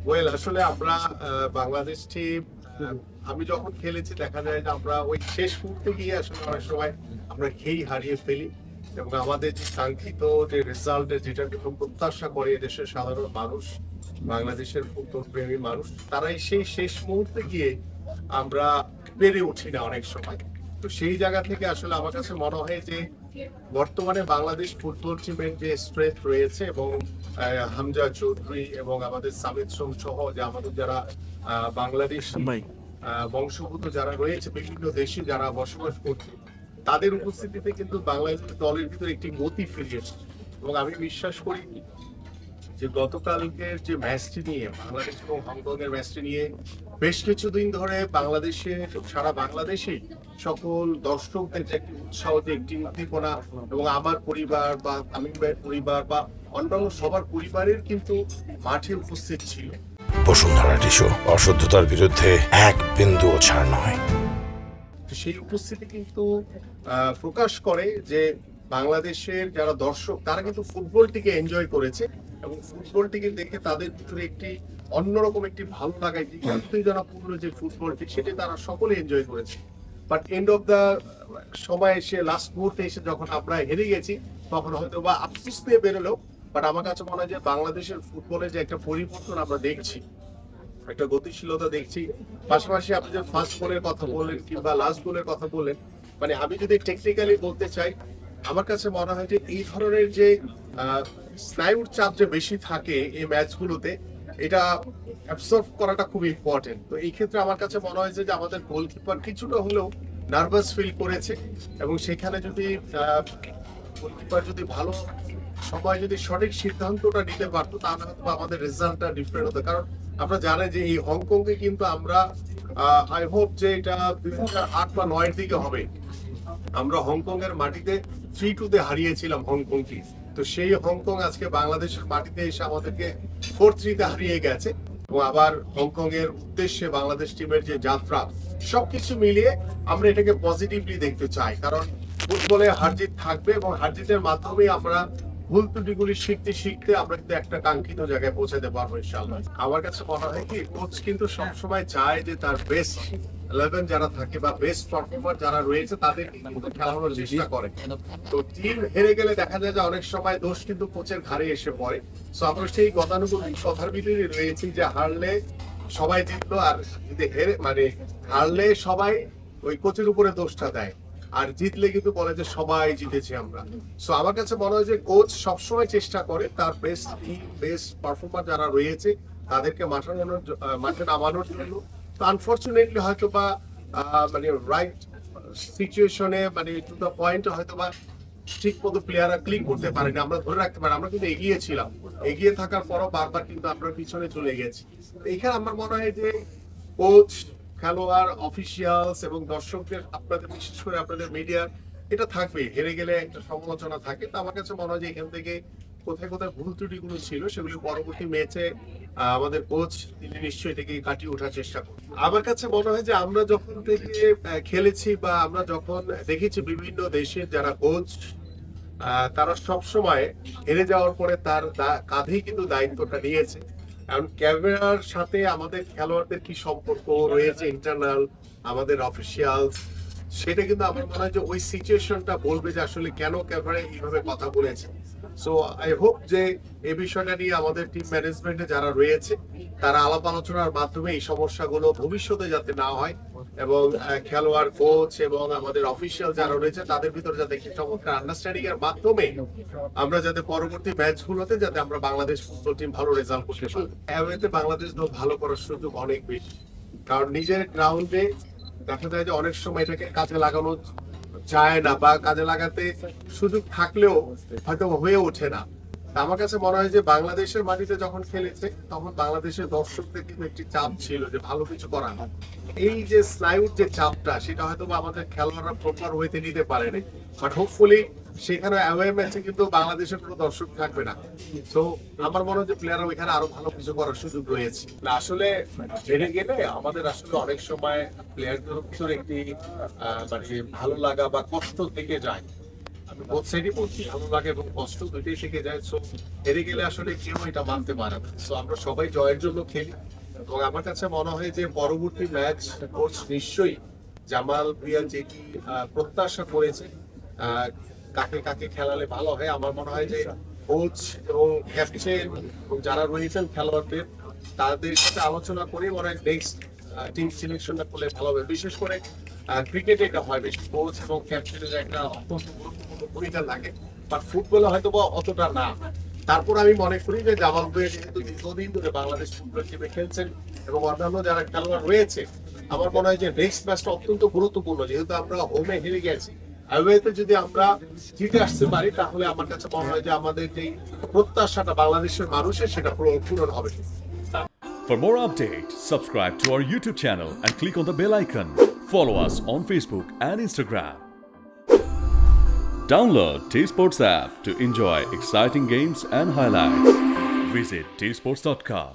Well আসলে আমরা Bangladesh team আমি যখন খেলেছি দেখা যায় যে আমরা ওই শেষ মুহূর্তে গিয়ে আসলে অনেক সময় আমরা খেই হারিয়ে ফেলি এবং আমাদের যে কাঙ্ক্ষিত যে রেজাল্টের যেটা কিন্তু প্রত্যাশা করে দেশের সাধারণ মানুষ বাংলাদেশের ফুটবল প্রেমী মানুষ তারাই সেই শেষ মুহূর্তে গিয়ে আমরা পেরে উঠি না অনেক সময়। তো সেই জায়গা থেকে আসলে আমার কাছে মনে হয় যে বর্তমানে বাংলাদেশ ফুটবল টিমের যে স্ট্রেংথ রয়েছে এবং হামজা চৌধুরী এবং আমাদের সামিদ সোম সহ যে আমাদের যারা বাংলাদেশি বংশোদ্ভূত যারা রয়েছে বিভিন্ন দেশে যারা বসবাস করছে তাদের উপস্থিতিতে কিন্তু বাংলাদেশ দলের ভিতরে একটি গতি ফিরে এসেছে এবং আমি বিশ্বাস করি যে গতকালকের যে ম্যাচটি নিয়ে বাংলাদেশ এবং হংকং এর ম্যাচটি নিয়ে বেশ কিছুদিন ধরে বাংলাদেশে সারা বাংলাদেশে সকল দর্শকদের যে একটি উৎসাহ যে একটি উদ্দীপনা এবং আমার পরিবার বা আমিন ভাইয়ের পরিবার বা অন্যান্য সবার পরিবারের কিন্তু মাঠে উপস্থিত ছিল। বসুন্ধরা টিস্যু অশুদ্ধতার বিরুদ্ধে এক বিন্দুও ছাড় নয়। সেই উপস্থিতি কিন্তু প্রকাশ করে যে বাংলাদেশের যারা দর্শক তারা কিন্তু ফুটবলটিকে এনজয় করেছে এবং ফুটবলটিকে দেখে তাদের ভিতরে একটি অন্যরকম একটি ভালো লাগা একটি উত্তেজনাপূর্ণ যে ফুটবলটি সেটি তারা সকলে এনজয় করেছে। বাট এন্ড অফ দা সময় এসে লাস্ট মুহূর্তে এসে যখন আমরা হেরে গেছি তখন হয়তো বা আফসোস দিয়ে বেরোলো। বাট আমার কাছে মনে হয় যে বাংলাদেশের ফুটবলে যে একটা পরিবর্তন আমরা দেখছি, একটা গতিশীলতা দেখছি, পাশাপাশি আপনি যে ফার্স্ট গোলের কথা বললেন কিংবা লাস্ট গোলের কথা বললেন, মানে আমি যদি টেকনিক্যালি বলতে চাই আমার কাছে মনে হয় যে এই ধরনের যে স্নায়ুর চাপ যে বেশি থাকে এই ম্যাচগুলোতে এটা অ্যাবসর্ব করাটা খুব ইম্পর্টেন্ট। তো এই ক্ষেত্রে আমার কাছে মনে হয় যে আমাদের গোলকিপার কিছুটা হলেও নার্ভাস ফিল করেছে এবং সেখানে যদি গোলকিপার যদি ভালো সময় যদি সঠিক সিদ্ধান্তটা নিতে পারতো তাহলে হয়তো আমাদের রেজাল্টটা ডিফারেন্ট হতো। কারণ আমরা জানি যে এই হংকংকে কিন্তু আমরা আই হোপ যে এটা 2008 বা 9 এর দিকে হবে, আমরা হংকং এর মাটিতে 3-2 হারিয়েছিলাম হংকংকে। তো সেই হংকং আজকে বাংলাদেশের মাটিতে এসে আমাদেরকে 4-3 হারিয়ে গেছে এবং আবার হংকং এর উদ্দেশ্যে বাংলাদেশ টিমের যে যাত্রা সবকিছু মিলিয়ে আমরা এটাকে পজিটিভলি দেখতে চাই। কারণ ফুটবলে হারজিত থাকবে এবং হারজিতের মাধ্যমে আমরা ভুল ত্রুটিগুলি শিখতে শিখতে আমরা কিন্তু একটা কাঙ্ক্ষিত জায়গায় পৌঁছাতে পারবো ইনশাআল্লাহ। আমার কাছে মনে হয় কি কোচ কিন্তু সবসময় চায় যে তার বেস্ট 11 যারা থাকে বা বেস্ট পারফর্মার যারা রয়েছে তাদের কিন্তু খেলানোর চেষ্টা করে। তো টিম হেরে গেলে দেখা যায় যে অনেক সময় দোষ কিন্তু কোচের ঘাড়ে এসে পড়ে। সো আমরা সেই গতানুগতিক কথার ভিতরে রয়েছি যে হারলে সবাই জিতলো আর যদি হেরে মানে হারলে সবাই ওই কোচের উপরে দোষটা দেয় আর জিতলে কিন্তু বলে যে সবাই জিতেছি আমরা। সো আমার কাছে মনে হয় যে কোচ সবসময় চেষ্টা করে তার বেস্ট পারফর্মার যারা রয়েছে তাদেরকে মাঠে নামানোর জন্য। তো আনফরচুনেটলি হয়তো বা মানে রাইট সিচুয়েশনে মানে টু দ্য পয়েন্ট হয়তো বা ঠিক মতো প্লেয়াররা ক্লিক করতে পারেনি, আমরা ধরে রাখতে পারি। আমরা কিন্তু এগিয়ে ছিলাম, এগিয়ে থাকার পরও বারবার কিন্তু আমরা পিছনে চলে গেছি। এইখানে আমার মনে হয় যে কোচ, খেলোয়াড়, অফিসিয়ালস এবং দর্শকদের আপনাদের বিশেষ করে আপনাদের মিডিয়ার এটা থাকবে, হেরে গেলে একটা সমালোচনা থাকে। তো আমার কাছে মনে হয় যে এখান থেকে কোথায় কোথায় ভুল ত্রুটিগুলো ছিল সেগুলি পরবর্তী ম্যাচে আমাদের কোচ তিনি নিশ্চয়ই এটাকে কাটিয়ে ওঠার চেষ্টা করবেন। আমার কাছে মনে হয় যে আমরা যখন থেকে খেলেছি বা আমরা যখন দেখেছি বিভিন্ন দেশের যারা কোচ তারা সবসময় হেরে যাওয়ার পরে তার কাঁধেই কিন্তু দায়িত্বটা নিয়েছে। কারণ ক্যামেরার সাথে আমাদের খেলোয়াড়দের কি সম্পর্ক রয়েছে ইন্টারনাল আমাদের অফিসিয়াল সেটা কিন্তু আমার মনে হয় যে ওই সিচুয়েশনটা বলবে যে আসলে কেন ক্যামেরায় এইভাবে কথা বলেছে। সো আই হোপ যে এই বিষয়টা নিয়ে আমাদের টিম ম্যানেজমেন্টে যারা রয়েছে তারা আলাপ আলোচনার মাধ্যমে এই সমস্যাগুলো ভবিষ্যতে যাতে না হয় এবং খেলোয়াড়, কোচ এবং আমাদের অফিসিয়াল যারা রয়েছে তাদের ভিতরে যাতে একটি চমৎকার আন্ডারস্ট্যান্ডিং এর মাধ্যমে আমরা যাতে পরবর্তী ম্যাচগুলোতে যাতে আমরা বাংলাদেশ ফুটবল টিম ভালো রেজাল্ট করতে পারি। এতে বাংলাদেশ দল ভালো করার সুযোগ অনেক বেশি, কারণ নিজের গ্রাউন্ডে দেখা যায় যে অনেক সময় এটাকে কাজে লাগানো যায় না বা কাজে লাগাতে সুযোগ থাকলেও হয়তো হয়ে ওঠে না। আমার কাছে মনে হয় যে বাংলাদেশের মাটিতে যখন খেলেছে তখন বাংলাদেশের দর্শকদের কিন্তু একটি চাপ ছিল যে ভালো কিছু করা। এই যে স্নায়ুর যে চাপটা সেটা হয়তো আমাদের খেলোয়াড়রা প্রপার ওয়েতে নিতে পারেনি। বাট হোপফুলি সেখানে অ্যাওয়ে ম্যাচে কিন্তু বাংলাদেশের কোনো দর্শক থাকবে না। তো আমার মনে হয় যে প্লেয়াররা ওইখানে আরো ভালো কিছু করার সুযোগ রয়েছে। আসলে হেরে গেলে আমাদের আসলে অনেক সময় প্লেয়ারদের ভিতরে একটি মানে ভালো লাগা বা কষ্ট থেকে যায়। বোথ সাইডই বলছি, ভালো লাগে এবং কষ্ট দুইটাই থেকে যায়। সো হেরে গেলে আসলে কেউ এটা মানতে পারে না। সো আমরা সবাই জয়ের জন্য খেলি এবং আমার কাছে মনে হয় যে পরবর্তী ম্যাচ কোচ নিশ্চয়ই জামাল ভুঁইয়া যেটি প্রত্যাশা করেছে, কাকে কাকে খেলালে ভালো হয়, আমার মনে হয় যে কোচ এবং ক্যাপ্টেন এবং যারা রয়েছেন খেলোয়াড়দের তাদের সাথে আলোচনা করে মনে হয় নেক্সট টিম সিলেকশনটা করলে ভালো হবে। বিশেষ করে ক্রিকেটে এটা হয় বেশি, কোচ এবং ক্যাপ্টেনের একটা অত্যন্ত গুরুত্বপূর্ণ ভূমিকা লাগে, বাট ফুটবলে হয়তো বা অতটা না। তারপর আমি মনে করি যে জামাল ভুঁইয়া যেহেতু দীর্ঘদিন ধরে বাংলাদেশ ফুটবল টিমে খেলছেন এবং অন্যান্য যারা খেলোয়াড় রয়েছে, আমার মনে হয় যে নেক্সট ম্যাচটা অত্যন্ত গুরুত্বপূর্ণ। যেহেতু আমরা হোমে হেরে গেছি, অ্যাওয়েতে যদি আমরা জিতে আসতে পারি তাহলে আমার কাছে মনে হয় যে আমাদের যে প্রত্যাশাটা বাংলাদেশের মানুষের সেটা পূরণ হবে। For more updates, subscribe to our YouTube channel and click on the bell icon. Follow us on Facebook and Instagram. Download T-Sports app to enjoy exciting games and highlights. Visit tsports.com.